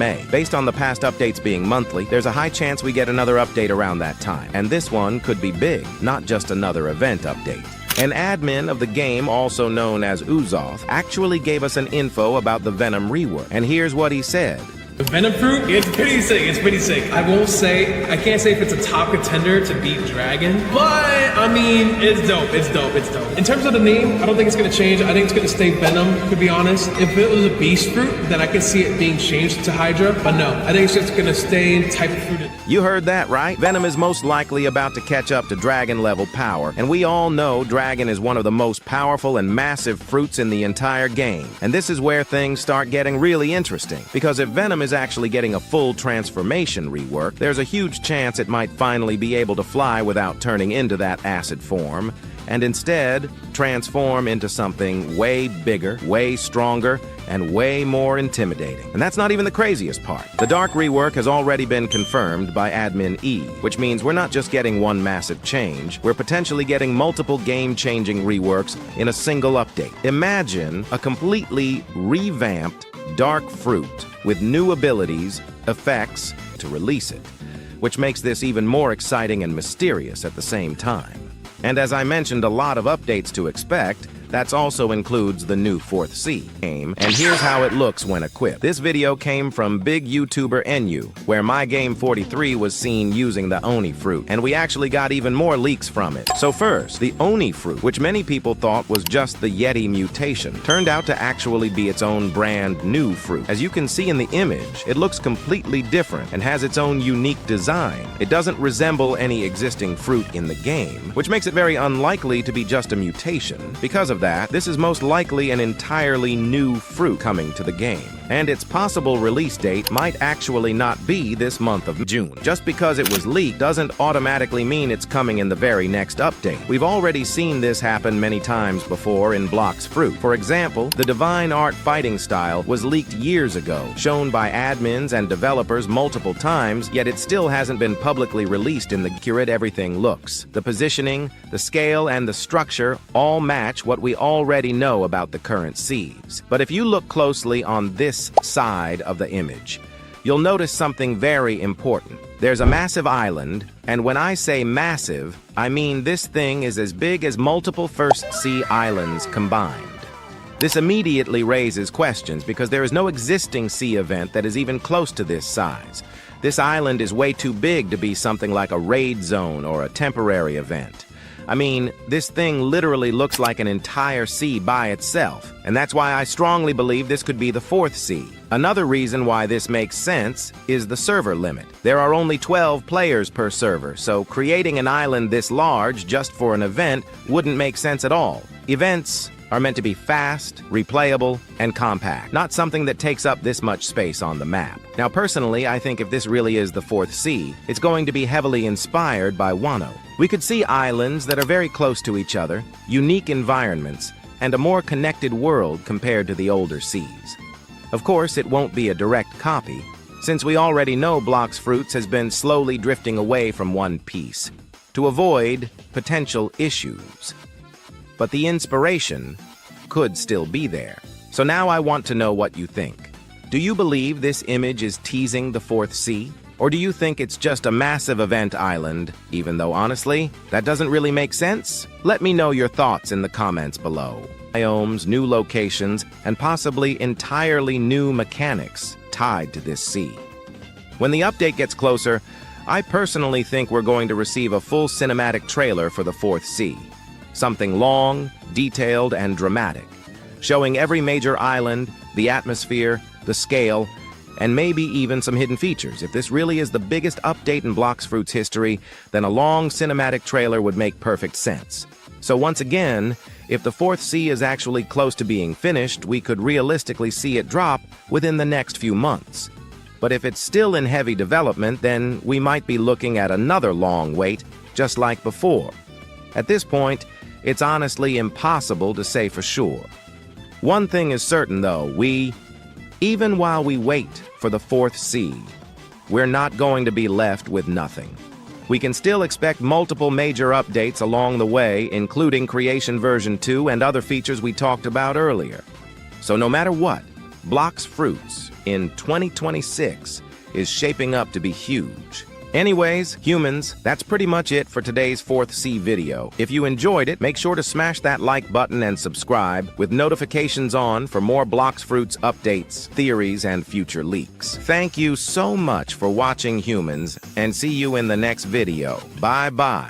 May. Based on the past updates being monthly, there's a high chance we get another update around that time. And this one could be big, not just another event update. An admin of the game, also known as Uzoth, actually gave us an info about the Venom Rework. And here's what he said. The Venom fruit, it's pretty sick, I won't say, I can't say if it's a top contender to beat Dragon, but I mean, it's dope. In terms of the name, I don't think it's gonna change. I think it's gonna stay Venom, to be honest. If it was a beast fruit, then I could see it being changed to Hydra, but no, I think it's just gonna stay type of fruit. You heard that right. Venom is most likely about to catch up to Dragon level power, and we all know Dragon is one of the most powerful and massive fruits in the entire game. And this is where things start getting really interesting, because if Venom is actually getting a full transformation rework, there's a huge chance it might finally be able to fly without turning into that acid form, and instead transform into something way bigger, way stronger, and way more intimidating. And that's not even the craziest part. The Dark Rework has already been confirmed by Admin E, which means we're not just getting one massive change, we're potentially getting multiple game-changing reworks in a single update. Imagine a completely revamped Dark Fruit with new abilities, effects to release it, which makes this even more exciting and mysterious at the same time. And as I mentioned, a lot of updates to expect. That also includes the new 4th Sea game, and here's how it looks when equipped. This video came from big YouTuber NU, where MyGame43 was seen using the Oni fruit, and we actually got even more leaks from it. So first, the Oni fruit, which many people thought was just the Yeti mutation, turned out to actually be its own brand new fruit. As you can see in the image, it looks completely different and has its own unique design. It doesn't resemble any existing fruit in the game, which makes it very unlikely to be just a mutation. Because of that, this is most likely an entirely new fruit coming to the game, and its possible release date might actually not be this month of June. Just because it was leaked doesn't automatically mean it's coming in the very next update. We've already seen this happen many times before in Blox fruit. For example, the Divine Art fighting style was leaked years ago, shown by admins and developers multiple times, yet it still hasn't been publicly released in the accurate everything looks. The positioning, the scale, and the structure all match what we already know about the current seeds. But if you look closely on this side of the image, you'll notice something very important. There's a massive island, and when I say massive, I mean this thing is as big as multiple 1st Sea islands combined. This immediately raises questions because there is no existing sea event that is even close to this size. This island is way too big to be something like a raid zone or a temporary event. I mean, this thing literally looks like an entire sea by itself, and that's why I strongly believe this could be the 4th Sea. Another reason why this makes sense is the server limit. There are only 12 players per server, so creating an island this large just for an event wouldn't make sense at all. Events are meant to be fast, replayable, and compact, not something that takes up this much space on the map. Now, personally, I think if this really is the 4th Sea, it's going to be heavily inspired by Wano. We could see islands that are very close to each other, unique environments, and a more connected world compared to the older seas. Of course, it won't be a direct copy, since we already know Blox Fruits has been slowly drifting away from One Piece to avoid potential issues. But the inspiration could still be there. So now I want to know what you think. Do you believe this image is teasing the 4th Sea? Or do you think it's just a massive event island, even though honestly, that doesn't really make sense? Let me know your thoughts in the comments below. Biomes, new locations, and possibly entirely new mechanics tied to this sea. When the update gets closer, I personally think we're going to receive a full cinematic trailer for the 4th Sea. Something long, detailed, and dramatic, showing every major island, the atmosphere, the scale, and maybe even some hidden features. If this really is the biggest update in Blox Fruit's history, then a long cinematic trailer would make perfect sense. So once again, if the 4th Sea is actually close to being finished, we could realistically see it drop within the next few months. But if it's still in heavy development, then we might be looking at another long wait, just like before. At this point, it's honestly impossible to say for sure. One thing is certain, though, even while we wait for the 4th Sea, we're not going to be left with nothing. We can still expect multiple major updates along the way, including Creation version 2 and other features we talked about earlier. So no matter what, Blox Fruits in 2026 is shaping up to be huge. Anyways, humans, that's pretty much it for today's 4th C video. If you enjoyed it, make sure to smash that like button and subscribe with notifications on for more Blox Fruits updates, theories, and future leaks. Thank you so much for watching, humans, and see you in the next video. Bye-bye.